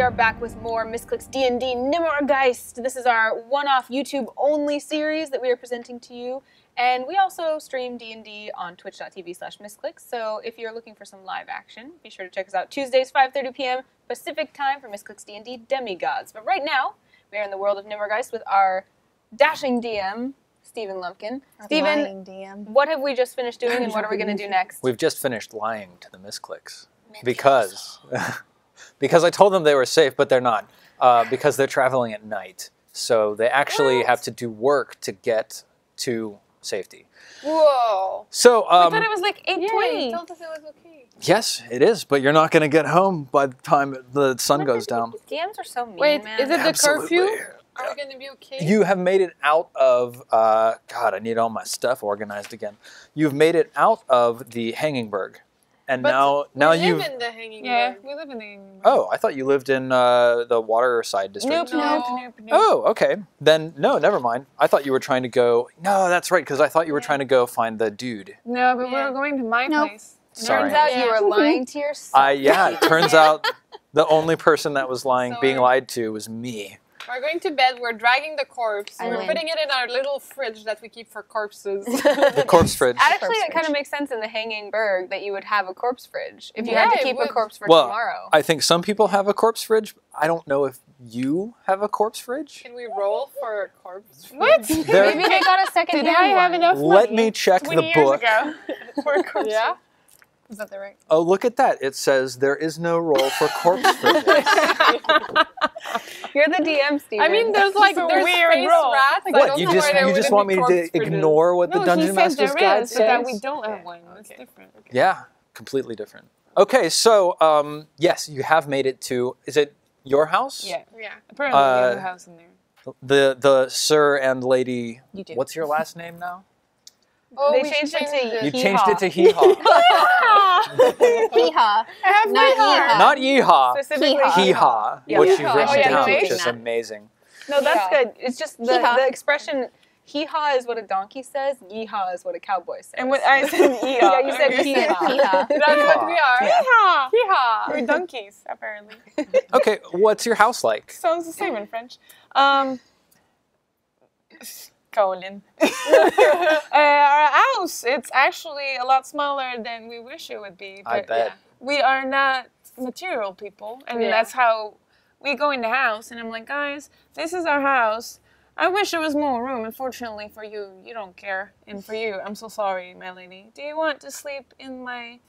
are back with more Misscliks D&D Nimmorgeist. This is our one-off YouTube-only series that we are presenting to you. And we also stream D&D on twitch.tv/Misscliks. So if you're looking for some live action, be sure to check us out Tuesdays, 5:30 p.m. Pacific time for Misscliks D&D Demigods. But right now, we are in the world of Nimmorgeist with our dashing DM, Stephen Lumpkin. Stephen, what have we just finished doing and what are we going to do next? We've just finished lying to the Misscliks. Because I told them they were safe, but they're not. Because they're traveling at night. So they actually have to do work to get to safety. Whoa. So, I thought it was like 8:20. Yeah, you told us it was okay. Yes, it is, but you're not going to get home by the time the sun goes down. DMs are so mean, Wait, man. is it the Absolutely. curfew? Are we going to be okay? You have made it out of, God, I need all my stuff organized again. You've made it out of the Hangingberg. And But now we you've... live in the Hanging Yeah, Bird. we live in the Hanging Bird. Oh, I thought you lived in the Waterside district. Nope. Oh, okay. Then, no, never mind. I thought you were trying to go... No, that's right, because I thought you were trying to go find the dude. No, but we're going to my place. Sorry. Turns out you were lying to yourself. Yeah, it turns out the only person that was being lied to was me. We're going to bed. We're dragging the corpse. I We're win. putting it in our little fridge that we keep for corpses. The corpse fridge. Actually, it kind of makes sense in the Hanging Berg that you would have a corpse fridge if you had to Yeah, it keep a would. corpse for Well, tomorrow. I think some people have a corpse fridge. I don't know if you have a corpse fridge. Can we roll for a corpse? What? There- Maybe they got a second Did hand I have one. enough money Let me check 20 the years book. ago for a corpse? Yeah? Is that the right? Oh, look at that. It says there is no roll for corpse fridges. You're the DM, Steven. I mean, there's like a there's weird space roll. rats. I What, don't you know just why there you just wouldn't want be me corpse to fridges. ignore what the No, Dungeon he said Master's there Guide is, but that says? we don't have Yeah. one. That's Okay. different. Yeah, completely different. Okay, so yes, you have made it to. Is it your house? Yeah. Yeah. Apparently we have a house in there. The sir and lady. You do. What's your last name now? Oh, They we changed it to You Hee changed haw. it to hee haw. Hee-haw. I have Not my Not yeehaw. Specifically Hee-haw. Hee haw, Yeah. which you've Hee-haw. written Oh, yeah, down, no, which it's is not. amazing. No, that's Hee-haw. good. It's just Hee-haw. the expression hee-haw is what a donkey says, yee-haw is what a cowboy says. And what I said, Yeah, you said Okay. hee-haw. Hee-haw. That's what we are. Yeehaw! Yeehaw. We're donkeys, apparently. Okay, what's your house like? Sounds the same in French. Colin. Our house, it's actually a lot smaller than we wish it would be. I But bet. we are not material people. And Yeah. that's how we go in the house. And I'm like, guys, this is our house. I wish there was more room. Unfortunately for you, you don't care. And for you, I'm so sorry, my lady. Do you want to sleep in my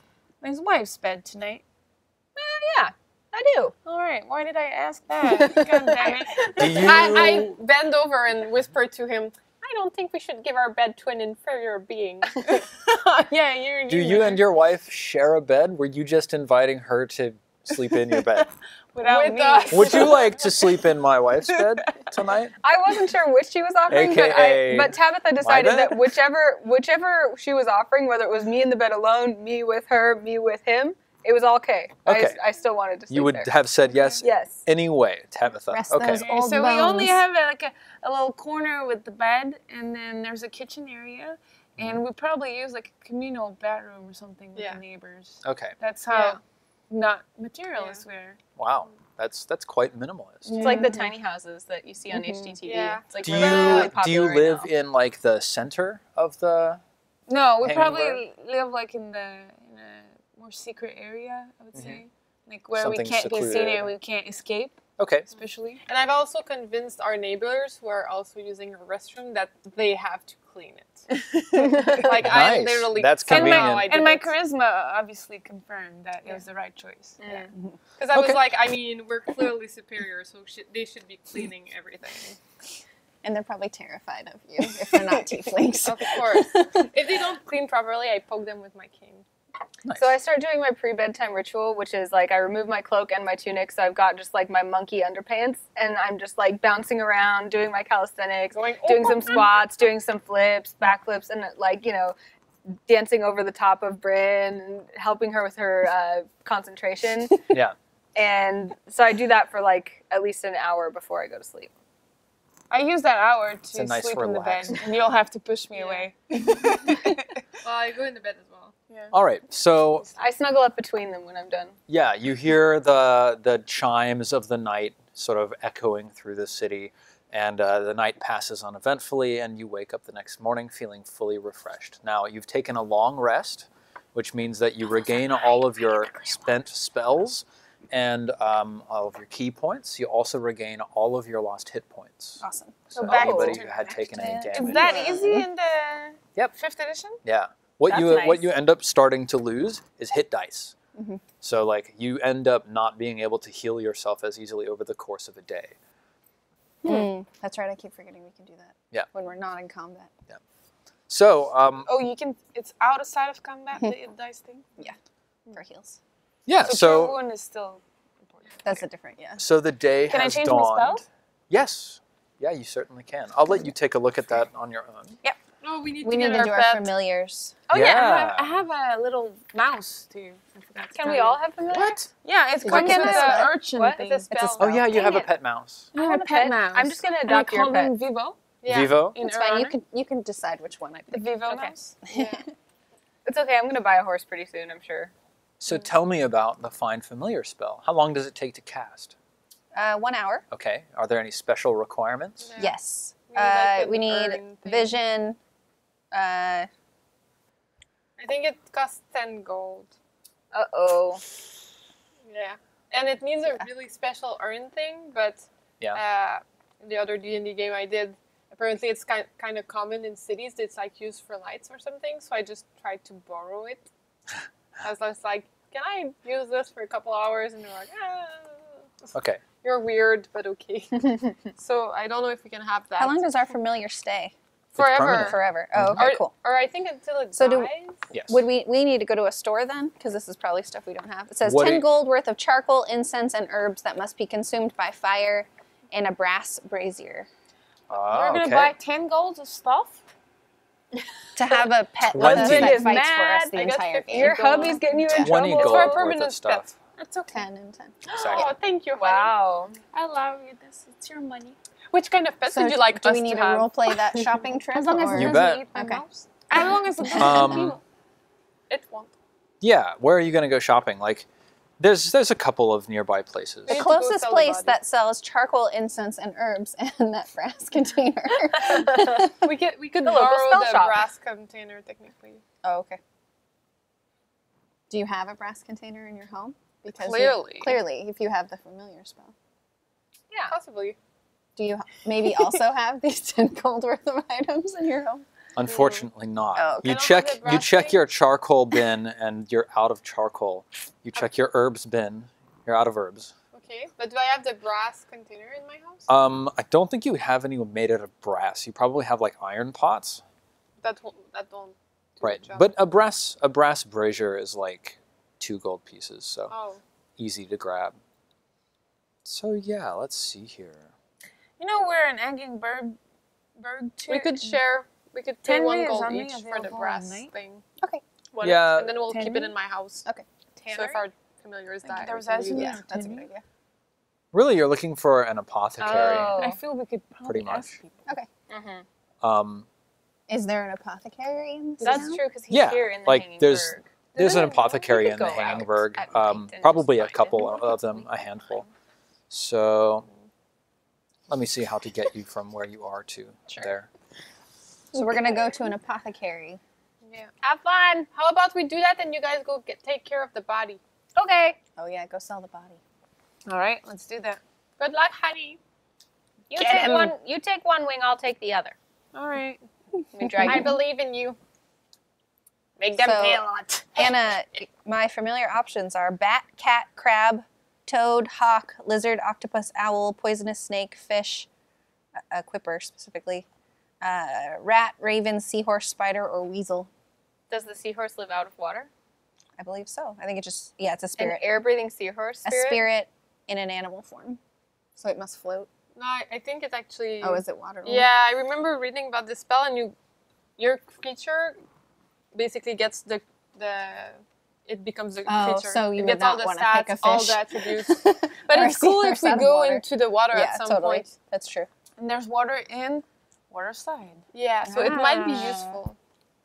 wife's bed tonight? Yeah, I do. All right. Why did I ask that? God damn it. Do you? I bend over and whisper to him, I don't think we should give our bed to an inferior being. Yeah, you're. Do you and your wife share a bed? Were you just inviting her to sleep in your bed? Without With me. us. Would you like to sleep in my wife's bed tonight? I wasn't sure which she was offering, AKA but Tabitha decided bed? that whichever she was offering, whether it was me in the bed alone, me with her, me with him, it was all okay. Okay. I still wanted to sleep You would there. have said yes Yes. anyway, Tabitha. Rest Okay. those old So we only bones. have a little corner with the bed, and then there's a kitchen area, and we probably use like a communal bathroom or something with Yeah. the neighbors. Okay. That's how not materialist we are. Wow. That's quite minimalist. It's like the tiny houses that you see on HGTV. Yeah. It's like Do really, you really popular do you right live now. in like the center of the? No, we Hanging probably live like in a more secret area, I would say, like where Something we can't be seen secluded. and we can't escape, Okay. especially. And I've also convinced our neighbors who are also using a restroom that they have to clean it. Like I Nice. literally That's And convenient. I did and my it. charisma obviously confirmed that it was the right choice. Because I was Okay. like, I mean, we're clearly superior, so they should be cleaning everything. And they're probably terrified of you if they're not tieflings. Of course. If they don't clean properly, I poke them with my cane. Nice. So I start doing my pre-bedtime ritual, which is like I remove my cloak and my tunic, so I've got just like my monkey underpants, and I'm just like bouncing around, doing my calisthenics, doing some squats, doing some flips, backflips, and like, you know, dancing over the top of Bryn and helping her with her concentration. Yeah. And so I do that for like at least an hour before I go to sleep. I use that hour to a nice sleep in the bed, relax. and you'll have to push me away. Well, I go in the bed as well. Yeah. All right, so I snuggle up between them when I'm done. yeah, you hear the chimes of the night sort of echoing through the city, and the night passes uneventfully, and you wake up the next morning feeling fully refreshed. Now, you've taken a long rest, which means that you regain all of your spent spells and all of your key points. You also regain all of your lost hit points. Awesome. So back anybody to who had taken any Is damage. Is that easy in the Yep. 5th edition? Yeah. What That's you nice. end up starting to lose is hit dice. Mhm. So like you end up not being able to heal yourself as easily over the course of a day. That's right. I keep forgetting we can do that. Yeah. When we're not in combat. So Oh, you can. It's outside of combat, the dice thing? For heals. yeah, So, so Cure Wound is still important. That's a different, yeah. so the day Can I has change my dawned. spells? Yes. Yeah, you certainly can. I'll let you take a look at that on your own. No, we need We to need get to do our our pet. familiars. Oh, Yeah. I have a little mouse, too. I forgot to Can tell we you. all have familiar? What? Yeah, it's Is comes it with a the spell? urchin What? thing. It's a spell. Oh yeah, you Dang have a it. pet mouse. I have a pet mouse. I'm just gonna And I adopt your call pet. him Vivo. Yeah. Vivo? In It's her fine. honor. You can decide which one I The pick. Vivo Okay. mouse. Yeah. It's okay. I'm gonna buy a horse pretty soon. I'm sure. So tell me about the Find Familiar spell. How long does it take to cast? 1 hour. Okay. Are there any special requirements? Yeah. Yes. We need, like, We an need urn thing. vision. I think it costs 10 gold. Uh-oh. Yeah. And it needs a really special urn thing, but the other D&D game I did, apparently it's kind of common in cities. It's like used for lights or something, so I just tried to borrow it. I was just like, can I use this for a couple hours? And they're like, Okay. you're weird, but okay. So I don't know if we can have that. How long does our familiar stay? Forever. permanent. Forever. Oh, okay, Or, cool. or I think until it So dies. Yes. Would we need to go to a store then? Because this is probably stuff we don't have. It says What 10 do- gold worth of charcoal, incense, and herbs that must be consumed by fire in a brass brazier. Ah, You're going to okay. buy 10 golds of stuff? To have a pet with 20. us that Husband fights is for us mad. the I got entire 50 game. Your gold. hubby's getting you in 20 trouble. for a gold worth permanent of stuff. That's okay. 10 and 10. Exactly. Oh, thank you, honey. Wow. I love you. It's your money. Which kind of pet would you like do us we need to to have? role play that shopping trip? As long as or- it You doesn't bet. eat my Okay. mouse. As long as it doesn't It won't. Yeah, where are you going to go shopping? Like, there's a couple of nearby places. The need to go closest sell the place body. that sells charcoal, incense, and herbs and that brass container. We could The local borrow spell the shop. brass container technically. Oh, okay. Do you have a brass container in your home? Because Clearly. clearly, if you have the familiar spell. Yeah. Possibly. Do you maybe also have these 10 gold worth of items in your home? Unfortunately not. Oh, okay. You I don't check have the you brass check thing. your charcoal bin and you're out of charcoal. You check your herbs bin, you're out of herbs. Okay, but do I have the brass container in my house? I don't think you have any made out of brass. You probably have like iron pots. That don't. Do Right. The job. But a brass brazier is like 2 gold pieces, so Oh, easy to grab. So yeah, let's see here. You know, we're in Eggenberg too. we could share. We could pay 10 1 is gold only each for the available brass at night. thing. Okay. Yeah. And then we'll keep it Tannery? in my house. Okay. So if our familiars die, there we was can as use you- it. Yeah, that's a good Tannery? idea. Really, you're looking for an apothecary. Oh. I feel we could probably Pretty ask much. people. Mm-hmm. Is there an apothecary in this That's town? true because he's Yeah, here in the like, Hanging there's- Berg. There's an We apothecary could in the go out Hanging Berg. at night and Probably a just find couple him. of them, a handful. So let me see how to get you from where you are to there. So we're going to go to an apothecary. Yeah. Have fun. How about we do that and you guys go take care of the body? Okay. Oh, yeah, go sell the body. All right, let's do that. Good luck, honey. You Get take him. one. You take one wing. I'll take the other. All right. Let me drag I you. believe in you. Make them So- pay a lot. Anna, my familiar options are bat, cat, crab, toad, hawk, lizard, octopus, owl, poisonous snake, fish, a quipper specifically, rat, raven, seahorse, spider, or weasel. Does the seahorse live out of water? I believe so. I think it just, yeah, it's a An spirit. air-breathing seahorse spirit? A spirit in an animal form. So it must float. No, I think it's actually. Oh, is it water? Yeah, I remember reading about this spell, and your creature basically gets it becomes the Oh, creature. so you it would gets all not the wanna stats, pick a all fish. the attributes. But Or a it's cool if seahorse we out of go water. into the water Yeah, at some totally. point. That's true. And there's water in Waterside. Yeah, so it might be Ah. useful.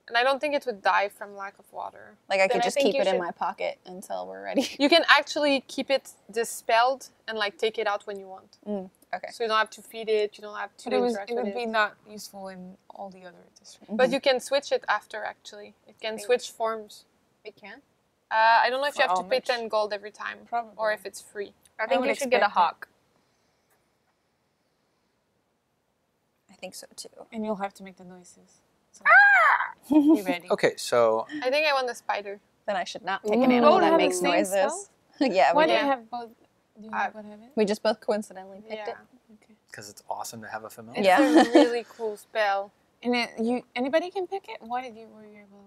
And I don't think it would die from lack of water. Like I Then could I just think keep you it in should- my pocket until we're ready. You can actually keep it dispelled and like take it out when you want. Okay. So you don't have to feed it. You don't have to But it interact with would be it. not useful in all the other districts. But you can switch it after. Actually, it can switch forms. It can. I don't know if you For have to how pay much? 10 gold every time, Probably. or if it's free. I think would you should get a expect it. hawk. I think so too. And you'll have to make the noises. So be ready. Okay, so I think I want the spider. Then I should not pick an Ooh. animal Both that have the makes same noises. spell? Yeah, Why we do did. you have both? Do you both have it? We just both coincidentally picked Yeah. it. Okay. because it's awesome to have a familiar. It's Yeah. a really cool spell. And anybody can pick it? Why were you able?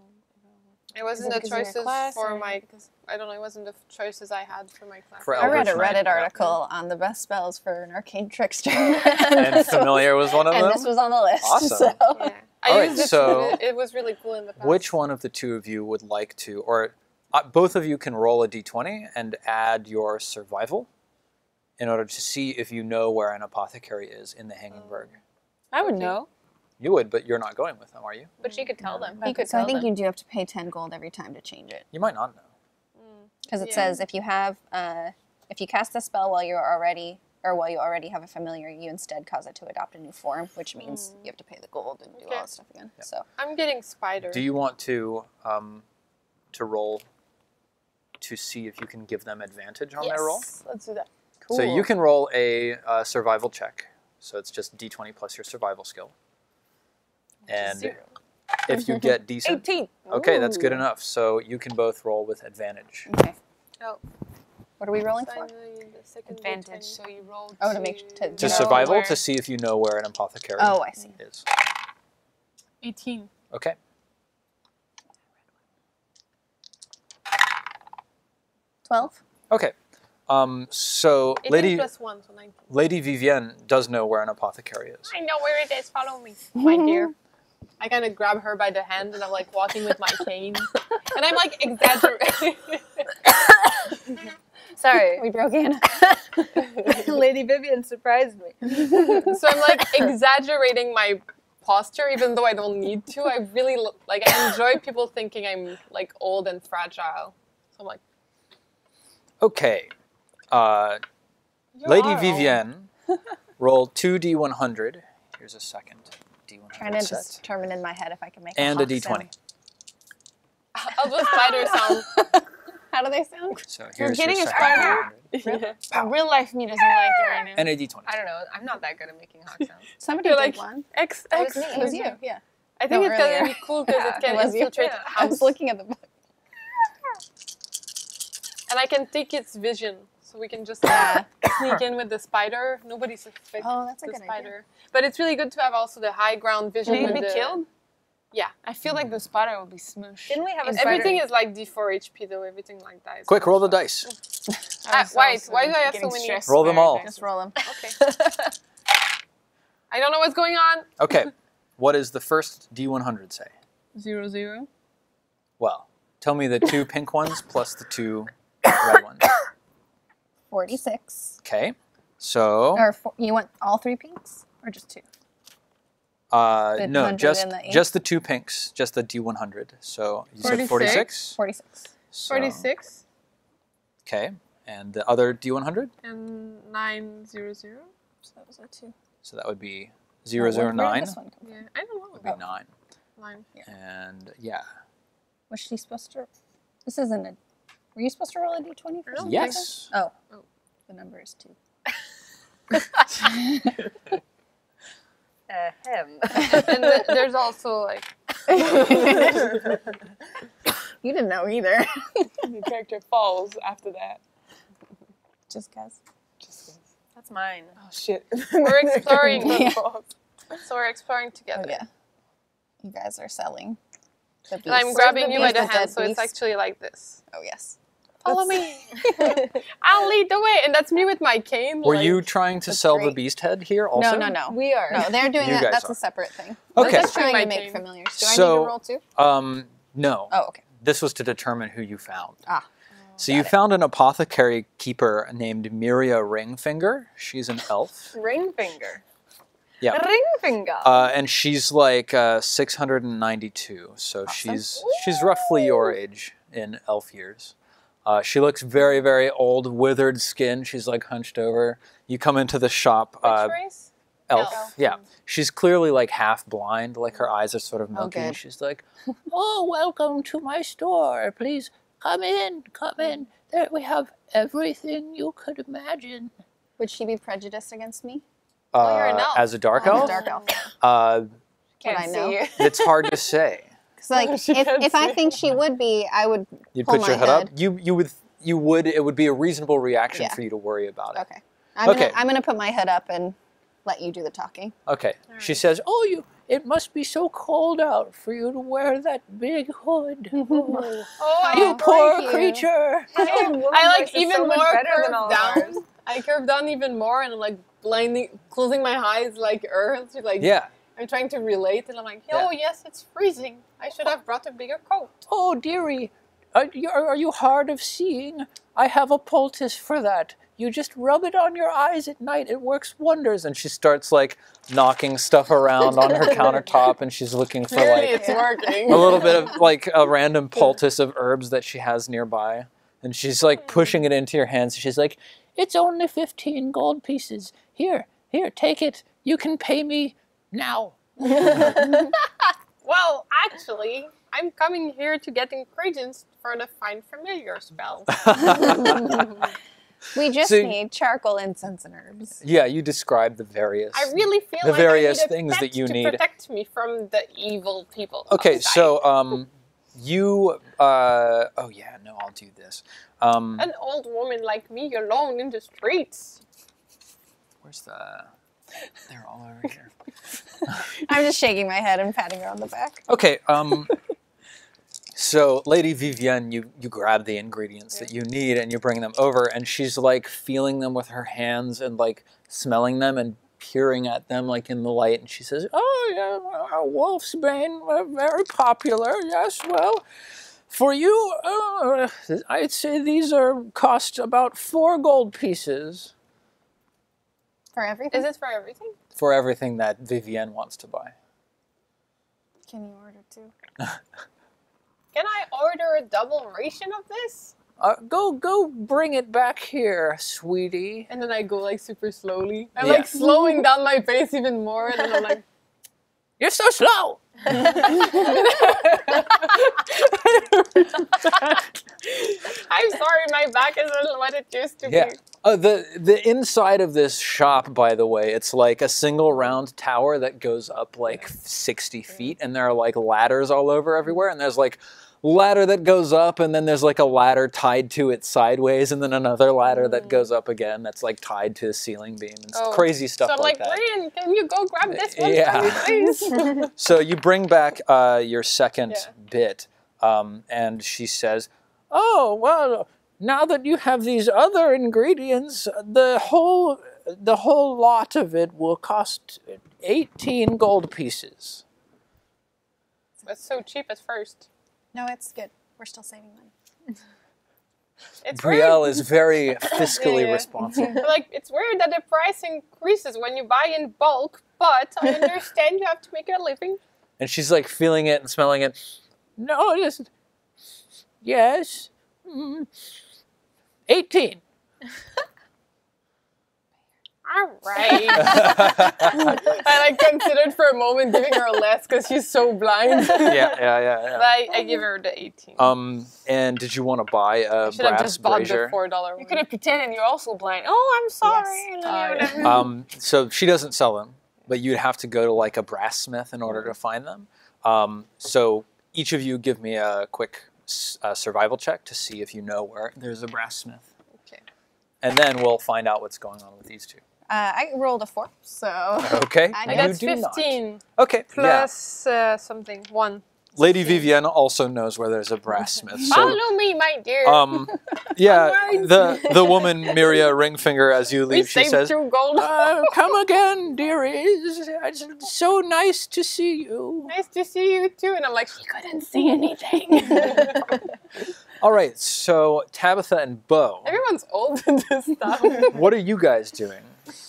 It wasn't Is the it because of your choices class for or my. because- I don't know. It wasn't the choices I had for my class. For I read a Eldritch Knight, Reddit yeah. article on the best spells for an arcane trickster. And familiar was one of and them. this was on the list. Awesome. So. Yeah. All I right, used it. so- It was really cool in the past. Which one of the two of you would like to, or both of you can roll a d20 and add your survival in order to see if you know where an apothecary is in the Hanging Berg. I would Okay. know. You would, but you're not going with them, are you? But she could tell them. He could, so I think you do have to pay 10 gold every time to change it. You might not know. Because it Yeah. says if you have, if you cast a spell while you already have a familiar, you instead cause it to adopt a new form, which means you have to pay the gold and do all Okay. that stuff again. So I'm getting spider. Do you want to roll to see if you can give them advantage on their roll? Yes, let's do that. So you can roll a survival check. So it's just d20 plus your survival skill. And 0. if you get decent, 18. okay, that's good enough. So you can both roll with advantage. okay, Oh, what are we rolling for? finally the second Advantage. D20. So you roll. Oh, to make- to To know survival, where- to see if you know where an apothecary Oh, I see. is. 18. Okay. 12. Okay. So 18 plus 1, so 19. Lady Vivienne does know where an apothecary is. I know where it is. Follow me, my dear. I kind of grab her by the hand and I'm like walking with my cane. And I'm like exaggerating. Sorry. We broke in. Lady Vivian surprised me. So I'm like exaggerating my posture even though I don't need to. I really like I enjoy people thinking I'm like old and fragile. So I'm like, Okay. Lady Vivienne, roll 2d100. Here's a second d100 Trying to set. determine in my head if I can make And a a d20. sound. I'll do a spider sound. How do they sound? So here's getting your a second spider? d100. Real life me doesn't like it right now. And a d20. I don't know. I'm not that good at making hawk sounds. Somebody You're did like one. X. was me. It was you, yeah. I think No, it's gonna earlier. be cool because it can It was you. infiltrate Yeah. the I was house, looking at the book. and I can take its vision, so we can just Yeah. sneak in with the spider. Nobody suspects Oh, that's a the good idea. spider. But it's really good to have also the high ground vision. Can it with be the, killed? Yeah. I feel like the spider will be smooshed. Didn't we have a And spider? Everything is like D4 HP though. Everything like that. Is Quick, roll the so- dice. I was wait, also why do I have so getting many? stressed Roll them by all. this. Just roll them. Okay. I don't know what's going on. Okay. What does the first d100 say? 0, 0. Well, tell me the two pink ones plus the two red ones. 46. Okay. So, Or you want all 3 pinks? Or just 2? The no, 100 just and the 8? just the two pinks, just the d100. So you said 46? 46. So, 46 Okay. And the other d100? and 900. So that was a 2. So that would be Where did 009. this one come from? Yeah, I don't know. Would be 9. 9. And yeah. Was she supposed to... This isn't a... Were you supposed to roll a d20 for I don't some think Yes. reason? Oh. Oh. The number is 2. And there's also like You didn't know either. The character falls after that. Just guys. That's mine. Oh shit. we're exploring. Yeah. So we're exploring together. Oh, yeah. You guys are selling the beast. And I'm grabbing the you by beast, the dead hand, so it's beast? actually like this. Oh, yes. Follow me. I'll lead the way, and that's me with my cane. Were like, you trying to That's sell the great. beast head here also? No. We are. No, they're doing You that. guys That's are. a separate thing. Okay. I'm just trying My to make cane. familiars. Do I So- need to roll too? No. Oh, okay. This was to determine who you found. Ah. So you found an apothecary keeper named Miria Ringfinger. She's an elf. Ring finger. Yeah. Ring finger. And she's like 692, so she's roughly your age in elf years. She looks very, very old, withered skin. She's like hunched over. You come into the shop. Which race? Elf. Yeah. She's clearly like half blind, like her eyes are sort of milky. good. She's like, "Oh, welcome to my store. Please come in, come in. There we have everything you could imagine." Would she be prejudiced against me? Well, you're an elf. As a dark I'm a elf? dark elf. Can't I know? see you. It's hard to say. 'Cause, like, if I think she would be, I would You'd pull put your my hood up. You would. It would be a reasonable reaction Yeah. for you to worry about it. Okay. Okay. I'm gonna put my hood up and let you do the talking. Okay. She says, "Oh, it must be so cold out for you to wear that big hood. Oh, Oh, you poor thank you. creature." I like even so much more better than all curved of down. I curved down even more, and I'm like closing my eyes like Earth. Like Yeah. I'm trying to relate, and I'm like, oh yes, it's freezing. I should have brought a bigger coat. "Oh, dearie, are you hard of seeing? I have a poultice for that. You just rub it on your eyes at night. It works wonders." And she starts like knocking stuff around on her countertop, and she's looking for Clearly, like it's working. a little bit of like a random poultice of herbs that she has nearby. And she's like pushing it into your hands. She's like, "It's only 15 gold pieces. Here, take it. You can pay me now." Well, actually, I'm coming here to get ingredients for the Find Familiar spell. We just So- need charcoal, incense, and herbs. Yeah, you describe the various. I really feel The like various I need a things pet that you to need. protect me from the evil people. Okay, outside. so you. Oh yeah, no, I'll do this. An old woman like me alone in the streets. Where's the? They're all over here. I'm just shaking my head and patting her on the back. Okay. So, Lady Vivienne, you grab the ingredients that you need and you bring them over, and she's like feeling them with her hands and like smelling them and peering at them like in the light. And she says, "Oh yeah, wolf's bane, very popular. Yes, well, for you, I'd say these cost about 4 gold pieces For everything? Is it for everything? for everything that Vivienne wants to buy." Can you order two? Can I order a double ration of this? Go bring it back here, sweetie. And then I go like super slowly. I'm Yeah. like slowing down my pace even more, and then I'm like, You're so slow. I'm sorry, my back isn't what it used to Yeah. be. The inside of this shop, by the way, it's like a single round tower that goes up like 60 feet, and there are like ladders all over everywhere, and there's like ladder that goes up, and then there's like a ladder tied to it sideways, and then another ladder that goes up again that's like tied to a ceiling beam, and crazy stuff So I'm like like, that. Brian, can you go grab this one Yeah. for me, please? So you bring back your second Yeah. bit, and she says, "Oh, well, now that you have these other ingredients, the whole lot of it will cost 18 gold pieces." That's so cheap at first. No, it's good. We're still saving money. It's Brielle weird. is very fiscally Yeah. responsible. Like, it's weird that the price increases when you buy in bulk, but I understand you have to make a living. And she's like feeling it and smelling it. "No, yes, 18. All right. I like considered for a moment giving her less because she's so blind. Yeah. But I give her the 18. And did you want to buy a Should have brass just bought brazier? the $4 You one. could have pretended you're also blind. Oh, I'm sorry. Yes. And then you would have- So she doesn't sell them, but you'd have to go to like a brass smith in order to find them. So each of you give me a quick survival check to see if you know where there's a brass smith. Okay. And then we'll find out what's going on with these two. I rolled a 4, so Okay? I And That's you do not. 15 Okay, plus something. 1. Lady Vivienne also knows where there's a brass smith. So, Follow me, my dear. yeah, Onwards. the woman Miria Ringfinger as you we leave, she saved says, 2 gold. "Come again, dearies. It's so nice to see you." Nice to see you too. And I'm like, she couldn't see anything. All right, so Tabitha and Bo, Everyone's old in this stuff. what are you guys doing?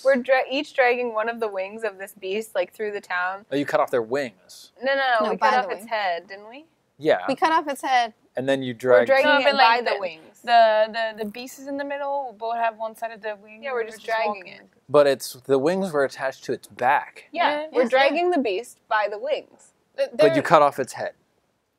We're each dragging one of the wings of this beast, like, through the town. Oh, you cut off their wings. No, No, we by cut the off its wing. head, didn't we? Yeah. We cut off its head. And then you We're drag. dragging No, it but, by like, the wings. The beast is in the middle. We both have one side of the wing. Yeah, we're just dragging walking. it. But the wings were attached to its back. Yeah, Yeah, we're yeah. dragging the beast by the wings. But you cut off its head.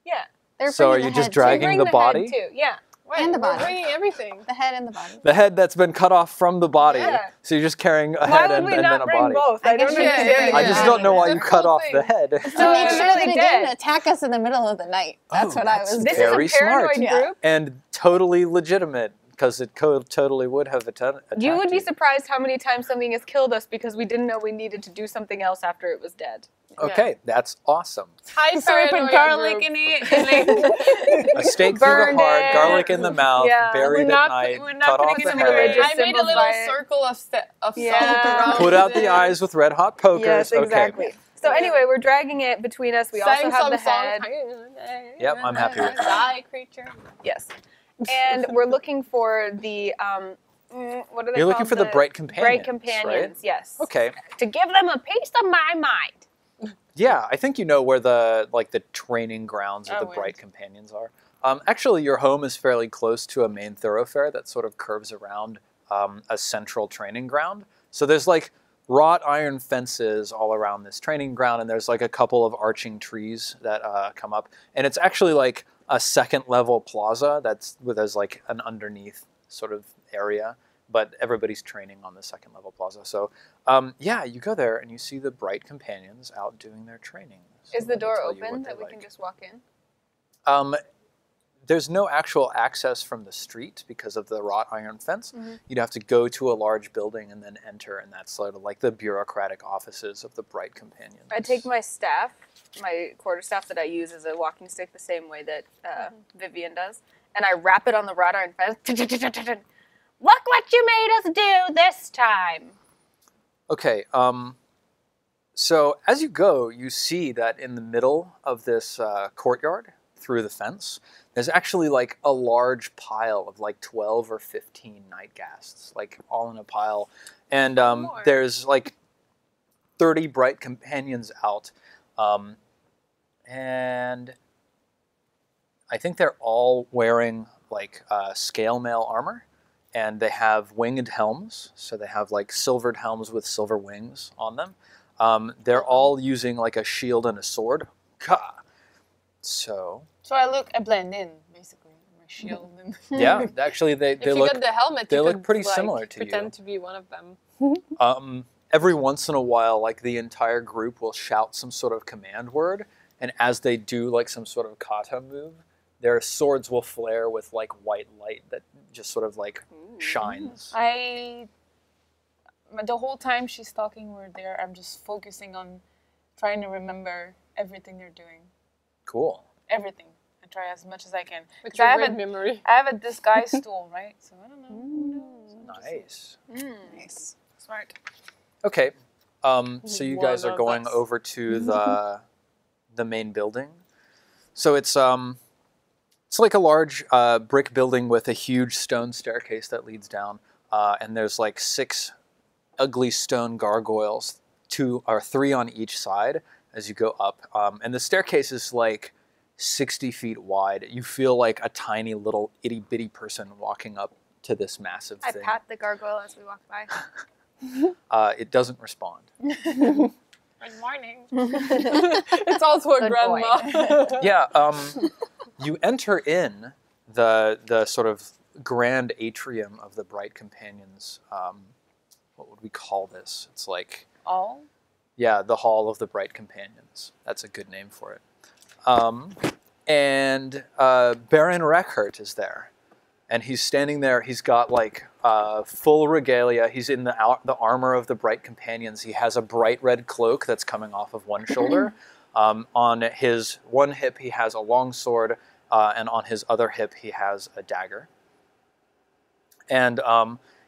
Yeah. They're So are bringing you the just head dragging Bring the head, body? too. Yeah. And the We're body. bringing everything. The head and the body. The head that's been cut off from the body. Yeah. So you're just carrying a Why head would and we then not a bring body. both? I I don't guess understand. you could. I just don't know why you It's a cut cool off the thing. head. To make it's sure really that it dead. didn't attack us in the middle of the night. That's Oh, what I that's was. This Very is a paranoid smart. Yeah. group. And totally legitimate, because it totally would have attacked You would be surprised how many times something has killed us because we didn't know we needed to do something else after it was dead. Okay, that's awesome. High So we put paranoia garlic group. in it. And, like, A stake through the Burned heart, it. garlic in the mouth, Yeah. buried We're at not- night, we're not cut putting off it the in head, religious I made a symbols little by it. circle of salt Yeah. around put out it. the eyes with red hot pokers. Yes, exactly. Okay. So anyway, we're dragging it between us. We also Sang have some the songs. head. Yep, I'm happy with that. Die, creature. Yes. And we're looking for the, what are they You're looking called? for the bright companions, Bright companions, yes. Okay. To give them a piece of my mind. Yeah, I think you know where the training grounds of Oh, the weird. bright companions are. Actually, your home is fairly close to a main thoroughfare that sort of curves around a central training ground. So there's like wrought iron fences all around this training ground, and there's like a couple of arching trees that come up. And it's actually like a second level plaza where there's like an underneath sort of area, but everybody's training on the second level plaza. So yeah, you go there and you see the bright companions out doing their training. So Is the let me door tell you open what that they we can like. just walk in? There's no actual access from the street because of the wrought iron fence. Mm-hmm. You'd have to go to a large building and then enter, and that's sort of like the bureaucratic offices of the bright companions. I take my staff, my quarterstaff that I use as a walking stick the same way that Vivian does, and I wrap it on the wrought iron fence. Look what you made us do this time. Okay, so as you go, you see that in the middle of this courtyard, through the fence, there's actually like a large pile of like 12 or 15 nightgasts, like all in a pile. And there's like 30 bright companions out. And I think they're all wearing like scale mail armor. And they have winged helms, so they have like silvered helms with silver wings on them. They're all using like a shield and a sword. Ka! So I blend in, basically. My shield. And yeah, actually they If you look got the helmet, they you look could, pretty like, similar to you. pretend to be one of them. Every once in a while, like the entire group will shout some sort of command word, and as they do like some sort of kata move, their swords will flare with like white light that just sort of like shines. the whole time she's talking, we're there. I'm just focusing on trying to remember everything they're doing. Cool. Everything. I try as much as I can. With 'Cause I your have red a- memory. I have a disguise tool, right? So I don't know. Who knows? Nice. Nice. Smart. Okay. So you guys One are of going us. over to the main building. So it's like a large brick building with a huge stone staircase that leads down, and there's like 6 ugly stone gargoyles, 2 or 3 on each side as you go up. And the staircase is like 60 feet wide. You feel like a tiny little itty bitty person walking up to this massive I thing. pat the gargoyle as we walk by. It doesn't respond. Good morning. It's also a Good grandma. Yeah, you enter in the sort of grand atrium of the Bright Companions. What would we call this? It's like, All? yeah, the Hall of the Bright Companions. That's a good name for it. And Baron Reckhart is there. And he's standing there. He's got like full regalia. He's in the armor of the Bright Companions. He has a bright red cloak that's coming off of one shoulder. On his one hip, he has a long sword, and on his other hip, he has a dagger. And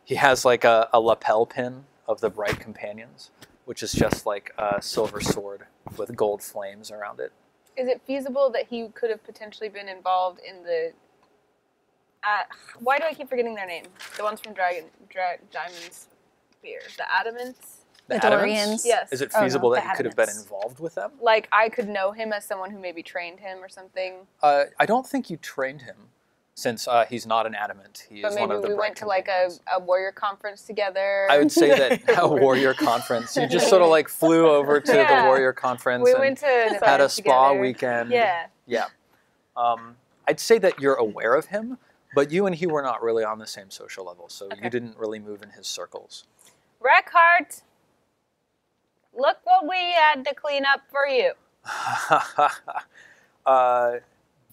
he has like a lapel pin of the Bright Companions, which is just like a silver sword with gold flames around it. Is it feasible that he could have potentially been involved in the... why do I keep forgetting their name? The ones from Diamond's spears, the adamants. The Adamants? Dorians. Yes. Is it Oh, no, feasible the that you could have been Adamants. involved with them? Like, I could know him as someone who maybe trained him or something. I don't think you trained him, since he's not an adamant. He But is maybe one of the we bright went to like companions. a warrior conference together. I would say that a warrior conference. You just sort of like flew over to the Yeah. warrior conference We and went to had a Syldenn spa together. weekend. Yeah. Yeah. I'd say that you're aware of him, but you and he were not really on the same social level, so Okay. you didn't really move in his circles. Reckheart, look what we had to clean up for you.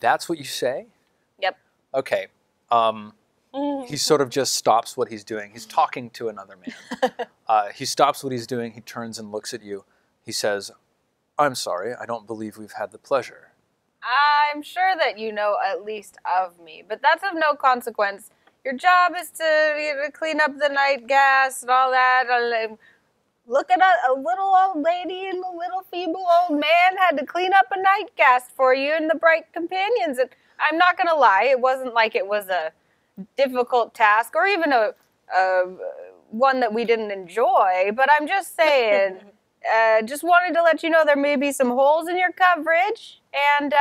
That's what you say? Yep. Okay. He sort of just stops what he's doing. He's talking to another man. He stops what he's doing. He turns and looks at you. He says, I'm sorry, I don't believe we've had the pleasure. I'm sure that you know at least of me, but that's of no consequence. Your job is to clean up the night gas and all that. Look at a little old lady and a little feeble old man had to clean up a night gas for you and the bright companions. And I'm not going to lie, it wasn't like it was a difficult task or even a one that we didn't enjoy, but I'm just saying, just wanted to let you know there may be some holes in your coverage, and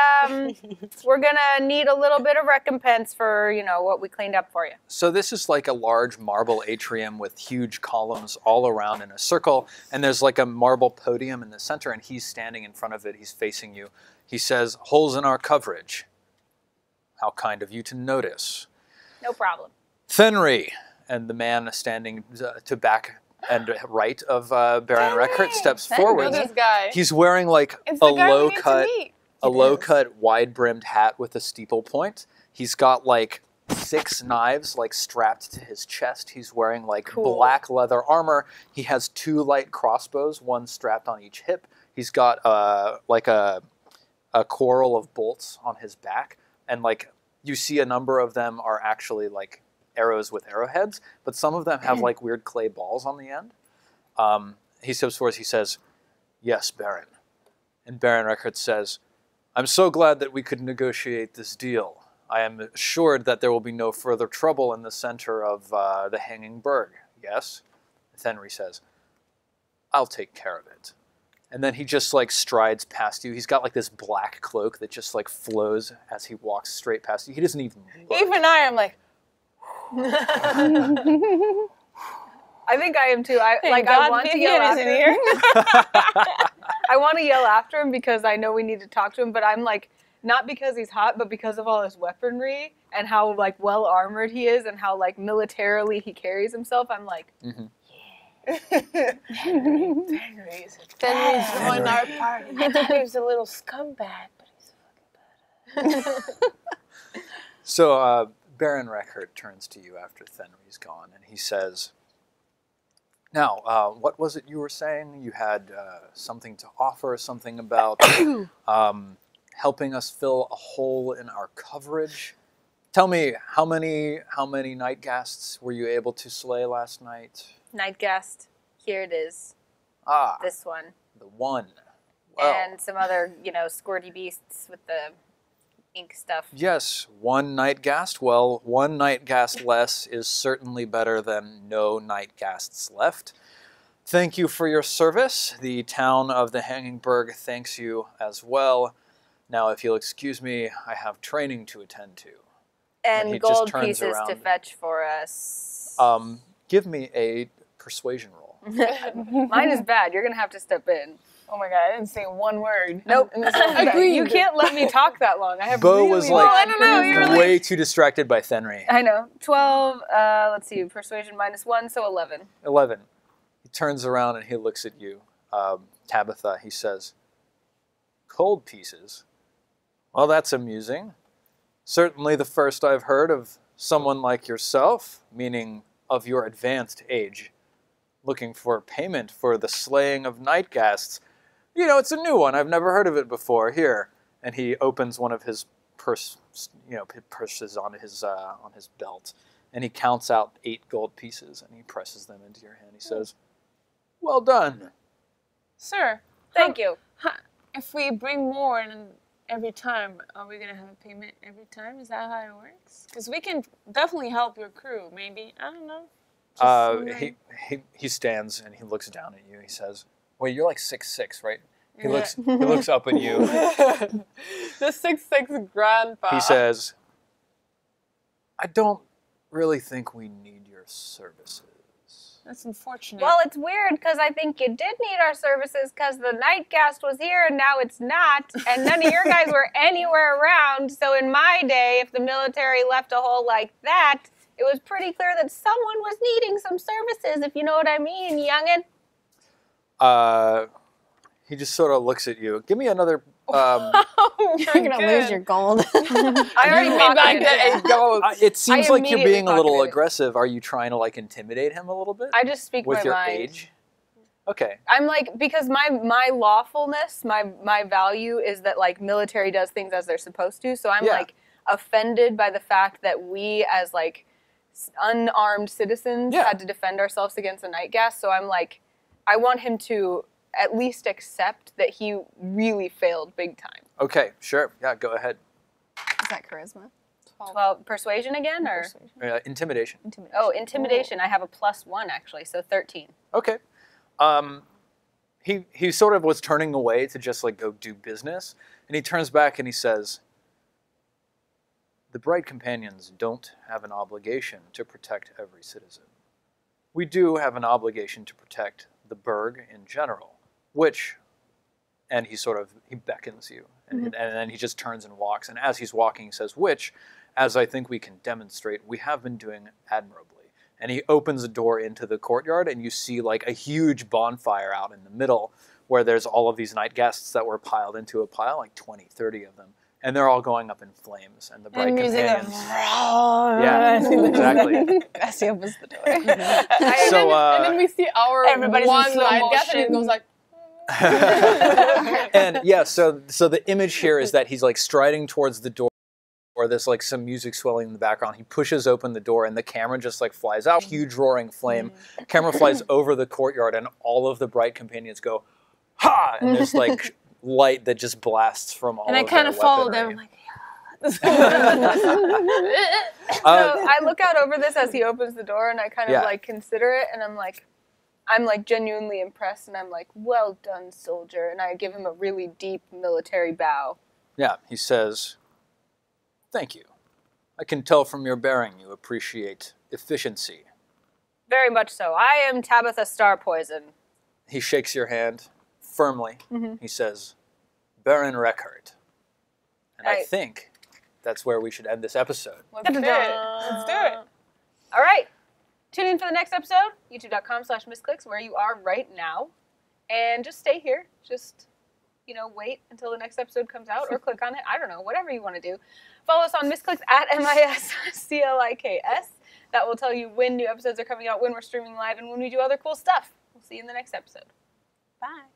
we're going to need a little bit of recompense for, what we cleaned up for you. So this is like a large marble atrium with huge columns all around in a circle, and there's like a marble podium in the center, and he's standing in front of it. He's facing you. He says, holes in our coverage. How kind of you to notice. No problem. Fenry, and the man standing to back and right of Baron Reckert steps Fenry. forward. This guy. He's wearing like It's a the guy we need to low-cut, meet. wide-brimmed hat with a steeple point. He's got like 6 knives like strapped to his chest. He's wearing like Cool. black leather armor. He has 2 light crossbows, one strapped on each hip. He's got like a coral of bolts on his back, and like you see a number of them are actually like arrows with arrowheads, but some of them have like weird clay balls on the end. He steps forward. He says, "Yes, Baron." And Baron Reckert says, "I'm so glad that we could negotiate this deal. I am assured that there will be no further trouble in the center of the Hanging Berg." Yes? Fenry says, "I'll take care of it." And then he just like strides past you. He's got like this black cloak that just like flows as he walks straight past you. He doesn't even look. Even I am like, I think I am too. I God, want to Vivian yell is after in him. here. I want to yell after him because I know we need to talk to him, but I'm like, not because he's hot, but because of all his weaponry and how like well armored he is and how like militarily he carries himself. I'm like, Fenry's on our party. I thought he was a little scumbag, but he's fucking bad. So Baron Reckert turns to you after Fenry's gone, and he says, "Now, what was it you were saying? You had something to offer, something about helping us fill a hole in our coverage. Tell me, how many night ghasts were you able to slay last night?" Nightgast, here it is. Ah, This one. the one. Well, And some other, squirty beasts with the ink stuff. yes, 1 night ghast. Well, 1 night ghast less is certainly better than no night ghasts left. Thank you for your service. The town of the Hanging Berg thanks you as well. Now, if you'll excuse me, I have training to attend to. And he And just gold turns pieces to around. fetch for us. Give me a persuasion roll. Mine is bad. You're going to have to step in. Oh my god, I didn't say one word. Nope. And this whole thing. Agreed. You can't let me talk that long. I have Bo really was bad like I don't know, you're charisma. way too distracted by Fenry. I know. 12, let's see, persuasion -1, so 11. 11. He turns around and he looks at you. Tabitha, he says, "Cold pieces? Well, that's amusing. Certainly the first I've heard of someone like yourself, meaning of your advanced age, looking for payment for the slaying of night ghasts. It's a new one. I've never heard of it before. Here." And he opens one of his purses on his belt, and he counts out 8 gold pieces, and he presses them into your hand. He says, "Well done." Sir, Thank you. if we bring more and every time, are we going to have a payment every time? Is that how it works? Because we can definitely help your crew, maybe. I don't know. He stands and he looks down at you. He says, "Wait, you're like 6'6", right?" He looks up at you. The 6'6" grandpa. He says, "I don't really think we need your services." That's unfortunate. Well, it's weird because I think you did need our services because the Nightcast was here and now it's not, and none of your guys were anywhere around. So in my day, if the military left a hole like that, it was pretty clear that someone was needing some services, if you know what I mean, youngin'. He just sort of looks at you. Give me another... You're going to lose your gold. I already paid back the 8 gold. It seems like you're being a little pocketed it. aggressive. Are you trying to, like, intimidate him a little bit? I just speak with my your mind. age? Okay. I'm like, because my lawfulness, my value is that, like, military does things as they're supposed to. So I'm, like, offended by the fact that we as, like, unarmed citizens had to defend ourselves against a night gas. So I'm like, I want him to at least accept that he really failed big time. Okay, sure. Yeah, go ahead. Is that charisma? Well, persuasion again, or? Intimidation. Oh, intimidation. I have a +1, actually, so 13. Okay. He sort of was turning away to just, like, go do business, and he turns back and he says, "The Bright Companions don't have an obligation to protect every citizen. We do have an obligation to protect the burg in general, which," and he beckons you, and then he just turns and walks, and as he's walking he says, "which, as I think we can demonstrate, we have been doing admirably." And he opens a door into the courtyard, and you see, like, a huge bonfire out in the middle where there's all of these night guests that were piled into a pile, like 20, 30 of them. And they're all going up in flames. And the Bright Companions... Yeah, exactly. Bessie opens the door. And then we see our everybody's in one slow night gas, and it motion. goes like... And yeah, so the image here is that he's, like, striding towards the door, or there's, like, some music swelling in the background. He pushes open the door, and the camera just, like, flies out. Huge roaring flame. Camera flies over the courtyard, and all of the Bright Companions go, "Ha!" And there's, like, light that just blasts from all of And I kind of follow them. I'm like, So I look out over this as he opens the door, and I kind of, like, consider it, and I'm like genuinely impressed, and I'm like, "Well done, soldier." And I give him a really deep military bow. Yeah, he says, "Thank you. I can tell from your bearing you appreciate efficiency." Very much so. I am Tabitha Starpoison. He shakes your hand firmly. He says, "Baron Reckert." And I think that's where we should end this episode. Let's do it. Let's do it. All right. Tune in for the next episode, youtube.com/Misscliks, where you are right now. And just stay here. Just, wait until the next episode comes out, or click on it. I don't know, whatever you want to do. Follow us on Misscliks at MISCLIKS. That will tell you when new episodes are coming out, when we're streaming live, and when we do other cool stuff. We'll see you in the next episode. Bye.